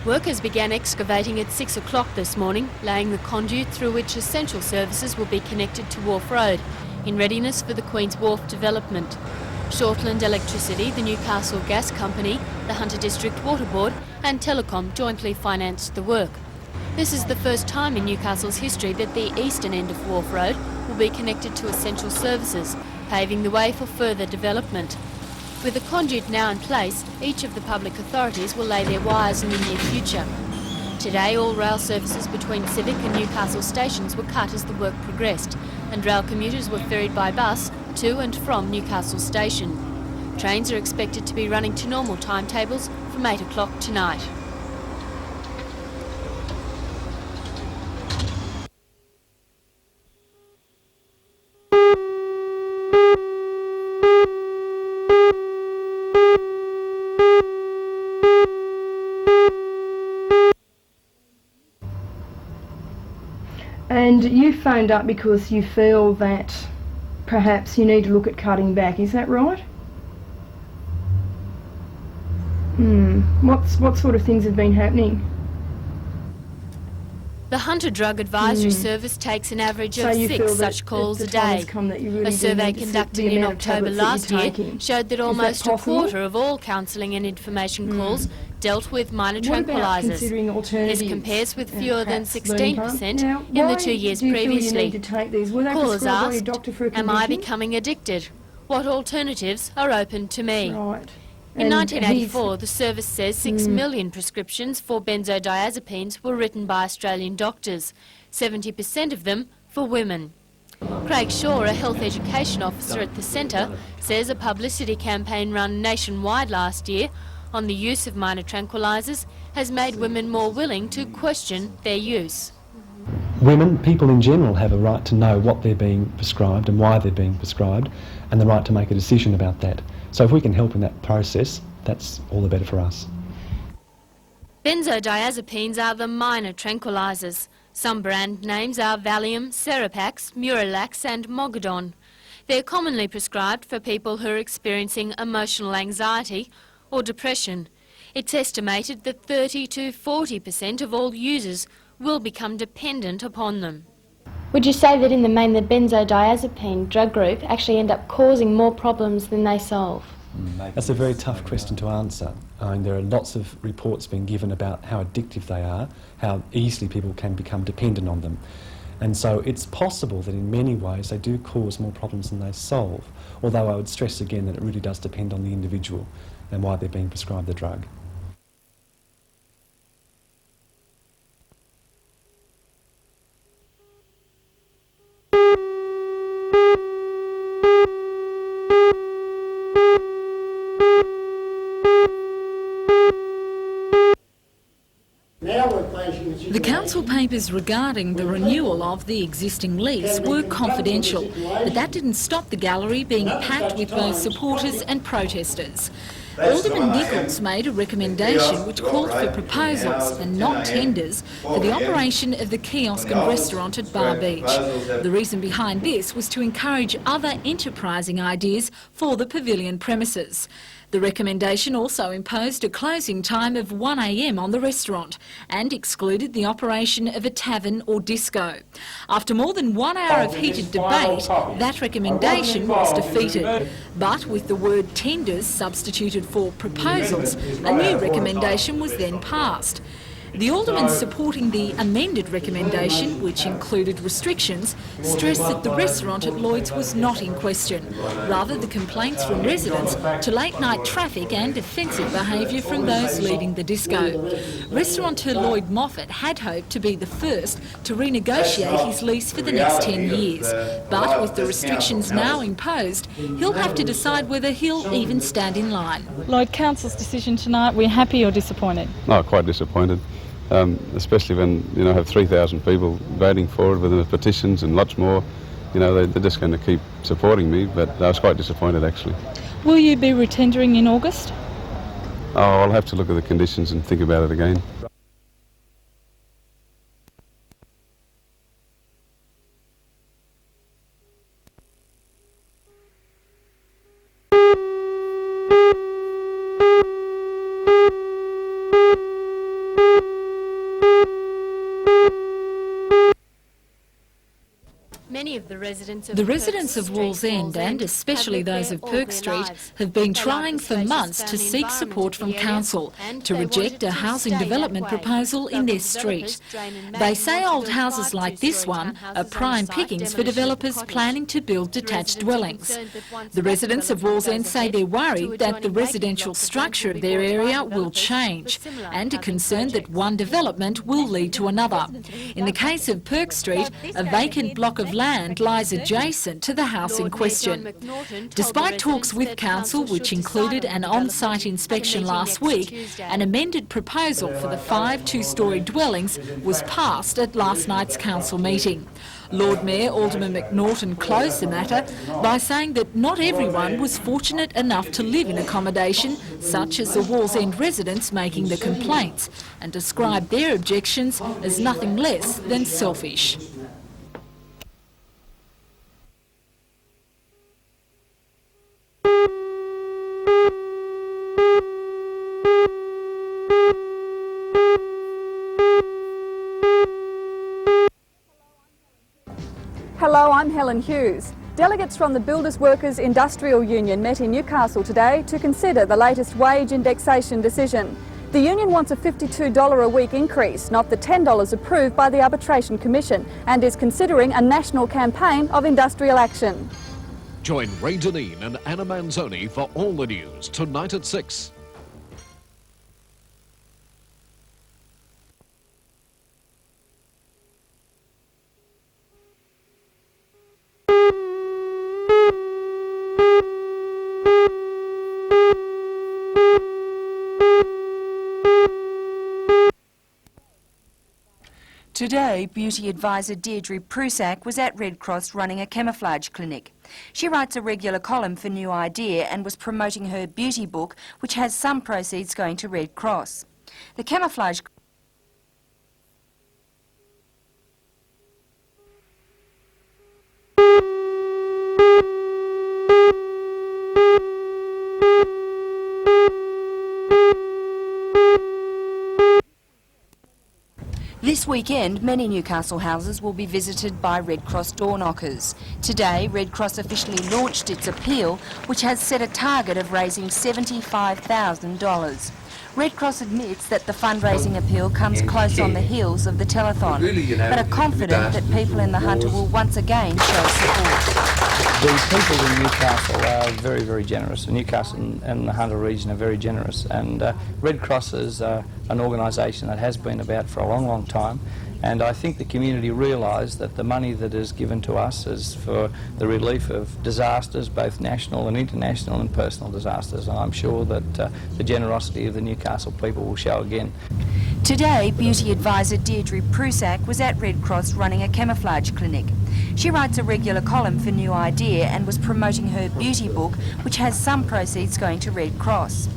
Workers began excavating at 6 o'clock this morning, laying the conduit through which essential services will be connected to Wharf Road, in readiness for the Queen's Wharf development. Shortland Electricity, the Newcastle Gas Company, the Hunter District Water Board and Telecom jointly financed the work. This is the first time in Newcastle's history that the eastern end of Wharf Road will be connected to essential services, paving the way for further development. With the conduit now in place, each of the public authorities will lay their wires in the near future. Today, all rail services between Civic and Newcastle stations were cut as the work progressed, and rail commuters were ferried by bus to and from Newcastle station. Trains are expected to be running to normal timetables from 8 o'clock tonight. And you phoned up because you feel that perhaps you need to look at cutting back, is that right? What sort of things have been happening? The Hunter Drug Advisory Service takes an average of 6 such calls a day. A survey conducted in October last year showed that almost a quarter of all counselling and information calls dealt with minor tranquilizers. This compares with fewer than 16% in the 2 years previously. Callers asked, "Am I becoming addicted? What alternatives are open to me?" Right. In 1984, the service says 6 million prescriptions for benzodiazepines were written by Australian doctors, 70% of them for women. Craig Shaw, a health education officer at the centre, says a publicity campaign run nationwide last year on the use of minor tranquilizers has made women more willing to question their use. Women, people in general, have a right to know what they're being prescribed and why they're being prescribed, and the right to make a decision about that. So if we can help in that process, that's all the better for us. Benzodiazepines are the minor tranquilizers. Some brand names are Valium, Serapax, Muralax and Mogadon. They're commonly prescribed for people who are experiencing emotional anxiety or depression. It's estimated that 30 to 40% of all users will become dependent upon them. Would you say that in the main the benzodiazepine drug group actually end up causing more problems than they solve? That's a very tough question to answer. I mean, there are lots of reports being given about how addictive they are, how easily people can become dependent on them. And so it's possible that in many ways they do cause more problems than they solve, although I would stress again that it really does depend on the individual and why they're being prescribed the drug. The council papers regarding the renewal of the existing lease were confidential, but that didn't stop the gallery being packed with both supporters and protesters. Alderman Nichols made a recommendation which called for proposals and not tenders for the operation of the kiosk and restaurant at Bar Beach. The reason behind this was to encourage other enterprising ideas for the pavilion premises. The recommendation also imposed a closing time of 1 a.m. on the restaurant and excluded the operation of a tavern or disco. After more than 1 hour of heated debate, that recommendation was defeated. But with the word tenders substituted for proposals, a new recommendation was then passed. The aldermen supporting the amended recommendation, which included restrictions, stressed that the restaurant at Lloyd's was not in question, rather the complaints from residents to late-night traffic and offensive behaviour from those leaving the disco. Restaurateur Lloyd Moffat had hoped to be the first to renegotiate his lease for the next 10 years, but with the restrictions now imposed, he'll have to decide whether he'll even stand in line. Lloyd, Council's decision tonight, we're happy or disappointed? No, quite disappointed. Especially when have 3,000 people voting for it with the petitions and lots more. They're just going to keep supporting me, but I was quite disappointed actually. Will you be retendering in August? Oh, I'll have to look at the conditions and think about it again. Many of the residents of The residents of Wallsend, and especially those of Perk Street, have been trying for months to seek support from council to reject a housing development proposal in their street. They say old houses like this one are prime pickings for developers planning to build detached dwellings. The residents of Wallsend say they're worried that the residential structure of their area will change, and are concerned that one development will lead to another. In the case of Perk Street, a vacant block of land lies adjacent to the house in question. Despite talks with council, which included an on-site inspection last week, an amended proposal for the 5 two-storey dwellings was passed at last night's council meeting. Lord Mayor Alderman McNaughton closed the matter by saying that not everyone was fortunate enough to live in accommodation, such as the Wallsend residents making the complaints, and described their objections as nothing less than selfish. Hello, I'm Helen Hughes. Delegates from the Builders Workers Industrial Union met in Newcastle today to consider the latest wage indexation decision. The union wants a $52 a week increase, not the $10 approved by the Arbitration Commission, and is considering a national campaign of industrial action. Join Ray Deneen and Anna Manzoni for all the news tonight at 6. Today, beauty advisor Deirdre Prusak was at Red Cross running a camouflage clinic. She writes a regular column for New Idea and was promoting her beauty book, which has some proceeds going to Red Cross. The camouflage This weekend, many Newcastle houses will be visited by Red Cross door knockers. Today, Red Cross officially launched its appeal, which has set a target of raising $75,000. Red Cross admits that the fundraising appeal comes close on the heels of the telethon, but are confident that people in the Hunter will once again show support. The people in Newcastle are very, very generous. Newcastle and the Hunter region are very generous, and Red Cross is an organisation that has been about for a long, long time, and I think the community realise that the money that is given to us is for the relief of disasters, both national and international, and personal disasters, and I'm sure that the generosity of the Newcastle people will show again. Today, beauty advisor Deirdre Prusak was at Red Cross running a camouflage clinic. She writes a regular column for New Idea and was promoting her beauty book, which has some proceeds going to Red Cross.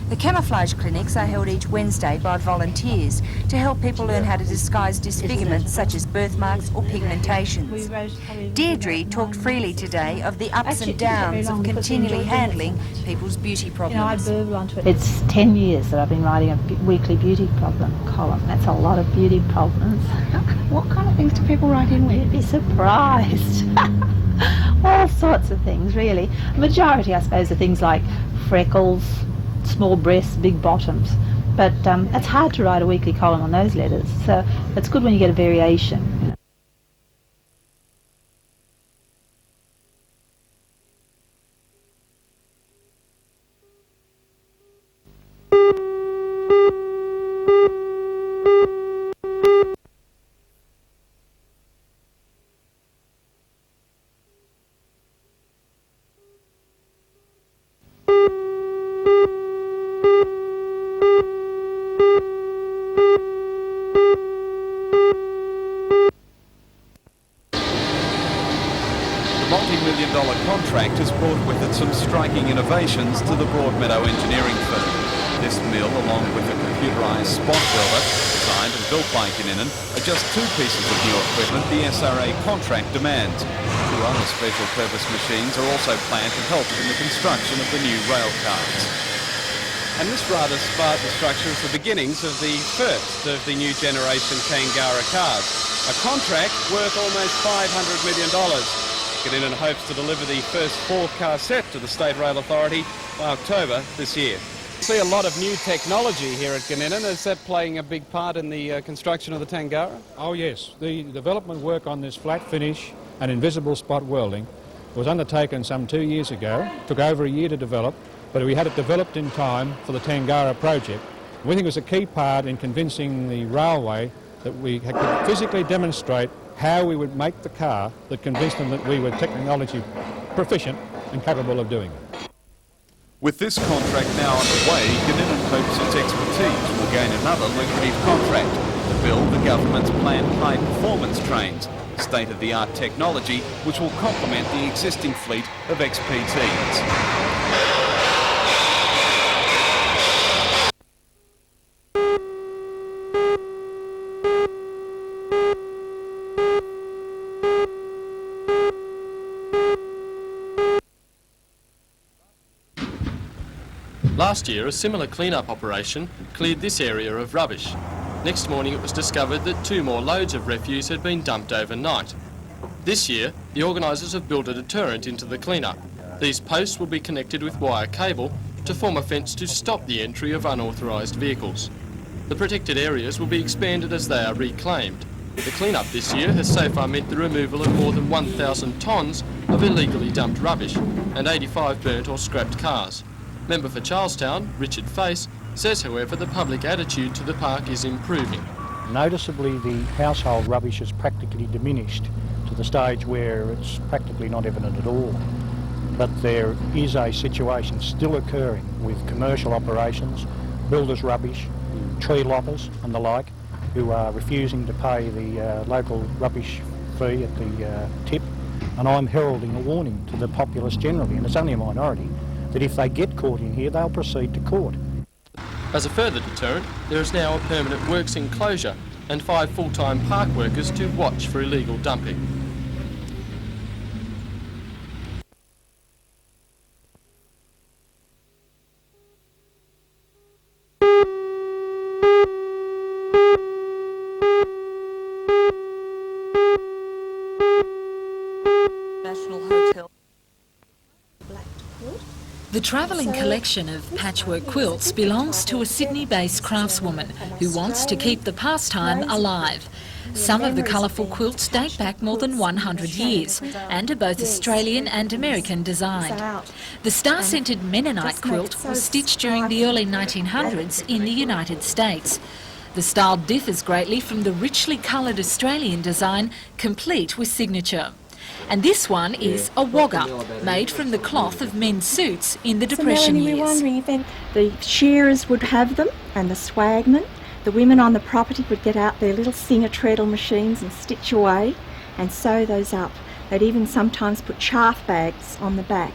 The camouflage clinics are held each Wednesday by volunteers to help people learn how to disguise disfigurements such as birthmarks or pigmentations. Deirdre talked freely today of the ups and downs of continually handling people's beauty problems. It's 10 years that I've been writing a weekly beauty problem column. That's a lot of beauty problems. What kind of things do people write in with? You'd be surprised. All sorts of things, really. Majority, I suppose, are things like freckles, small breasts, big bottoms, but it's hard to write a weekly column on those letters, so it's good when you get a variation. You know. multi-million-dollar contract has brought with it some striking innovations to the Broadmeadow engineering firm. This mill, along with a computerised spot welder, designed and built by Kinninan, are just two pieces of new equipment the SRA contract demands. Two other special purpose machines are also planned to help in the construction of the new rail cars. And this rather sparked the structure of the beginnings of the first of the new generation Kangara cars. a contract worth almost $500 million. Gunninan hopes to deliver the first 4-car set to the State Rail Authority by October this year. We see a lot of new technology here at Gunninan. Is that playing a big part in the construction of the Kangara? Oh yes, the development work on this flat finish and invisible spot welding was undertaken some 2 years ago. Took over a year to develop, but we had it developed in time for the Kangara project. We think it was a key part in convincing the railway that we could physically demonstrate how we would make the car that convinced them that we were technology proficient and capable of doing it. With this contract now underway, Gunninan hopes its expertise will gain another lucrative contract to build the government's planned high-performance trains, state-of-the-art technology which will complement the existing fleet of XPTs. Last year, a similar clean-up operation cleared this area of rubbish. Next morning, it was discovered that 2 more loads of refuse had been dumped overnight. This year, the organisers have built a deterrent into the clean-up. These posts will be connected with wire cable to form a fence to stop the entry of unauthorised vehicles. The protected areas will be expanded as they are reclaimed. The clean-up this year has so far meant the removal of more than 1,000 tonnes of illegally dumped rubbish and 85 burnt or scrapped cars. Member for Charlestown, Richard Face, says, however, the public attitude to the park is improving. Noticeably, the household rubbish has practically diminished to the stage where it's practically not evident at all. But there is a situation still occurring with commercial operations, builders' rubbish, tree loppers and the like, who are refusing to pay the local rubbish fee at the tip. And I'm heralding a warning to the populace generally, and it's only a minority, that if they get caught in here, they'll proceed to court. As a further deterrent, there is now a permanent works enclosure and 5 full-time park workers to watch for illegal dumping. The travelling collection of patchwork quilts belongs to a Sydney-based craftswoman who wants to keep the pastime alive. Some of the colourful quilts date back more than 100 years and are both Australian and American designed. The star-centred Mennonite quilt was stitched during the early 1900s in the United States. The style differs greatly from the richly coloured Australian design, complete with signature. And this one is a wagga, made from the cloth of men's suits in the Depression years. We're wondering if the shearers would have them and the swagmen. The women on the property would get out their little Singer treadle machines and stitch away and sew those up. They'd even sometimes put chaff bags on the back.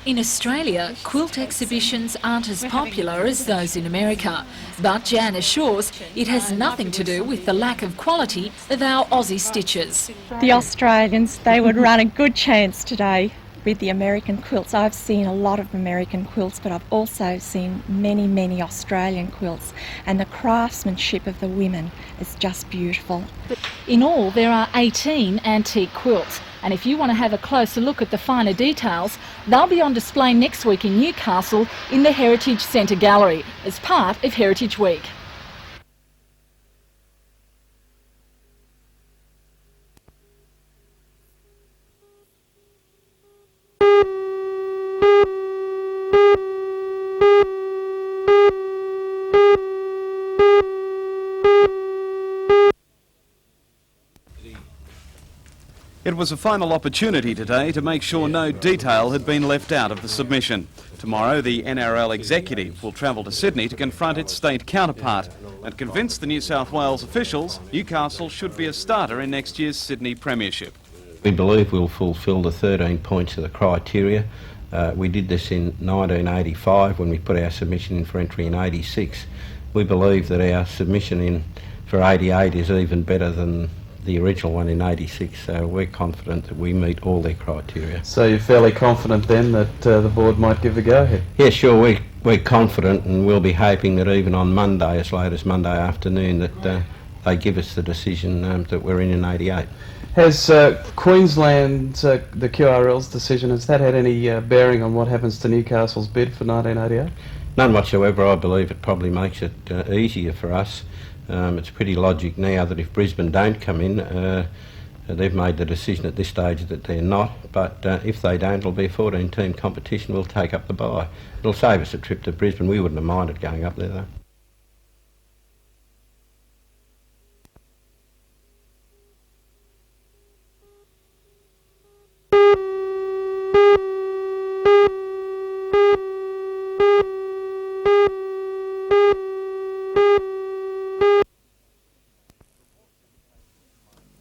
In Australia, quilt exhibitions aren't as popular as those in America, but Jan assures it has nothing to do with the lack of quality of our Aussie stitches. The Australians, they would run a good chance today with the American quilts. I've seen a lot of American quilts, but I've also seen many, many Australian quilts, and the craftsmanship of the women is just beautiful. In all, there are 18 antique quilts, and if you want to have a closer look at the finer details, they'll be on display next week in Newcastle in the Heritage Centre Gallery as part of Heritage Week. It was a final opportunity today to make sure no detail had been left out of the submission. Tomorrow, the NRL executive will travel to Sydney to confront its state counterpart and convince the New South Wales officials Newcastle should be a starter in next year's Sydney Premiership. We believe we'll fulfil the 13 points of the criteria. We did this in 1985 when we put our submission in for entry in 86. We believe that our submission in for 88 is even better than the original one in 86, so we're confident that we meet all their criteria. So you're fairly confident then that the board might give the go-ahead? Yeah, sure, we're confident, and we'll be hoping that even on Monday, as late as Monday afternoon, that they give us the decision that we're in 88. Has Queensland, the QRL's decision, has that had any bearing on what happens to Newcastle's bid for 1988? None whatsoever. I believe it probably makes it easier for us. It's pretty logic now that if Brisbane don't come in, they've made the decision at this stage that they're not, but if they don't, it'll be a 14-team competition. We'll take up the buy. It'll save us a trip to Brisbane. We wouldn't have minded going up there though.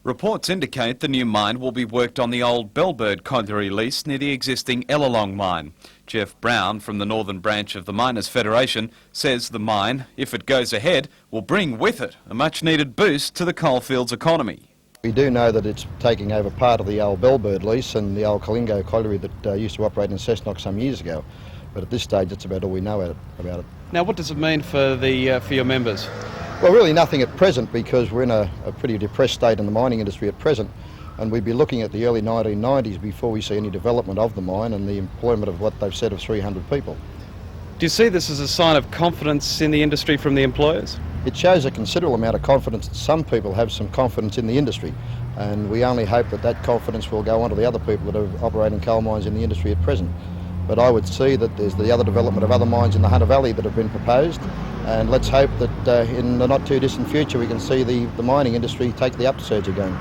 Reports indicate the new mine will be worked on the old Bellbird colliery lease near the existing Ellalong mine. Jeff Brown from the northern branch of the Miners Federation says the mine, if it goes ahead, will bring with it a much-needed boost to the coalfields economy. We do know that it's taking over part of the old Bellbird lease and the old Kalingo colliery that used to operate in Cessnock some years ago, but at this stage that's about all we know about it. Now, what does it mean for your members? Well, really nothing at present, because we're in a pretty depressed state in the mining industry at present, and we'd be looking at the early 1990s before we see any development of the mine and the employment of what they've said of 300 people. Do you see this as a sign of confidence in the industry from the employers? It shows a considerable amount of confidence that some people have some confidence in the industry, and we only hope that that confidence will go on to the other people that are operating coal mines in the industry at present. But I would see that there's the other development of other mines in the Hunter Valley that have been proposed, and let's hope that in the not too distant future we can see the mining industry take the upsurge again.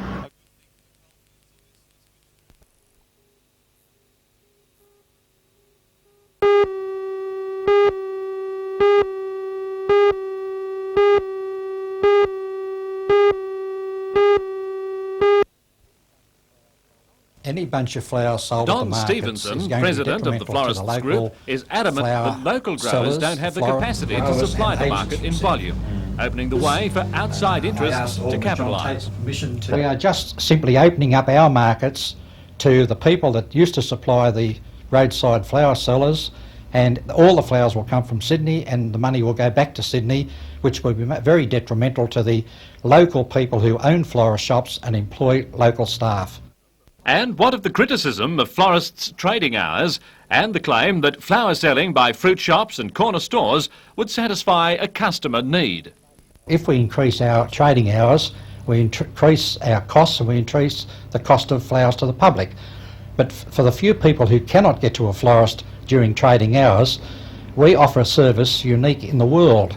Any bunch of flowers sold at the Don markets Stevenson, is going president to be of the detrimental to Florists the Group, local is adamant that local growers sellers, don't have the flower capacity to growers supply the and market in volume, opening the way for outside interests to capitalise. We are just simply opening up our markets to the people that used to supply the roadside flower sellers, and all the flowers will come from Sydney and the money will go back to Sydney, which will be very detrimental to the local people who own florist shops and employ local staff. And what of the criticism of florists' trading hours and the claim that flower selling by fruit shops and corner stores would satisfy a customer need? If we increase our trading hours, we increase our costs and we increase the cost of flowers to the public. But for the few people who cannot get to a florist during trading hours, we offer a service unique in the world.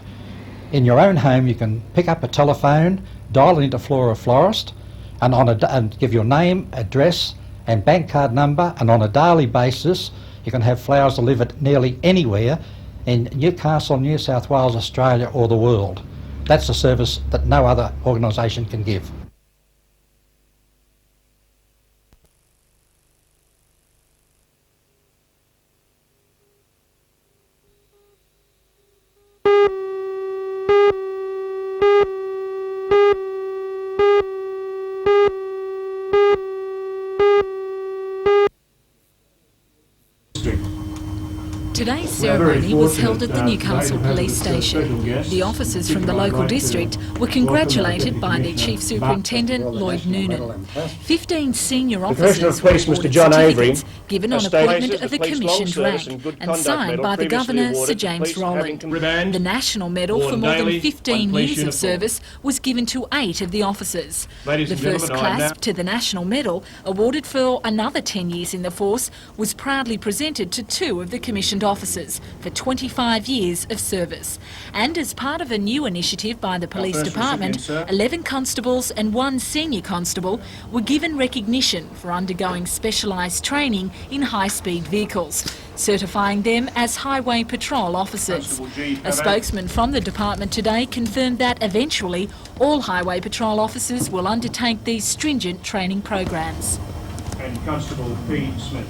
In your own home you can pick up a telephone, dial into Flora Florist, and give your name, address and bank card number, and on a daily basis you can have flowers delivered nearly anywhere in Newcastle, New South Wales, Australia or the world. That's a service that no other organisation can give. Today's ceremony was held at the Newcastle Police Station. The officers from the local district were congratulated by their Chief Superintendent, Lloyd Noonan. 15 senior officers were awarded certificates given on appointment of a commissioned rank and signed by the Governor, Sir James Rowland. The National Medal for more than 15 years of service was given to 8 of the officers. The first clasp to the National Medal, awarded for another 10 years in the force, was proudly presented to 2 of the commissioned officers for 25 years of service. And as part of a new initiative by the Police Department, 11 constables and 1 senior constable were given recognition for undergoing specialised training in high-speed vehicles, certifying them as Highway Patrol officers. A spokesman from the department today confirmed that eventually all Highway Patrol officers will undertake these stringent training programs. And Constable Pete Smith.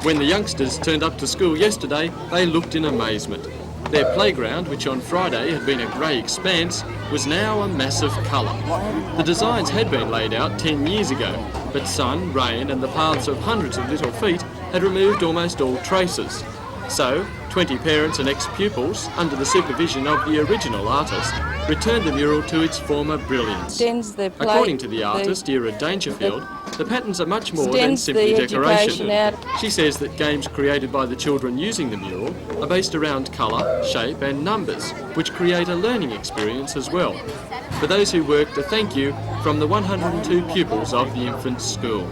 When the youngsters turned up to school yesterday, they looked in amazement. Their playground, which on Friday had been a grey expanse, was now a mass of colour. The designs had been laid out 10 years ago, but sun, rain and the paths of hundreds of little feet had removed almost all traces. So, 20 parents and ex-pupils, under the supervision of the original artist, returned the mural to its former brilliance. According to the artist, Ira Dangerfield, the patterns are much more than simply decoration. She says that games created by the children using the mural are based around colour, shape and numbers, which create a learning experience as well. For those who worked, a thank you from the 102 pupils of the infant school.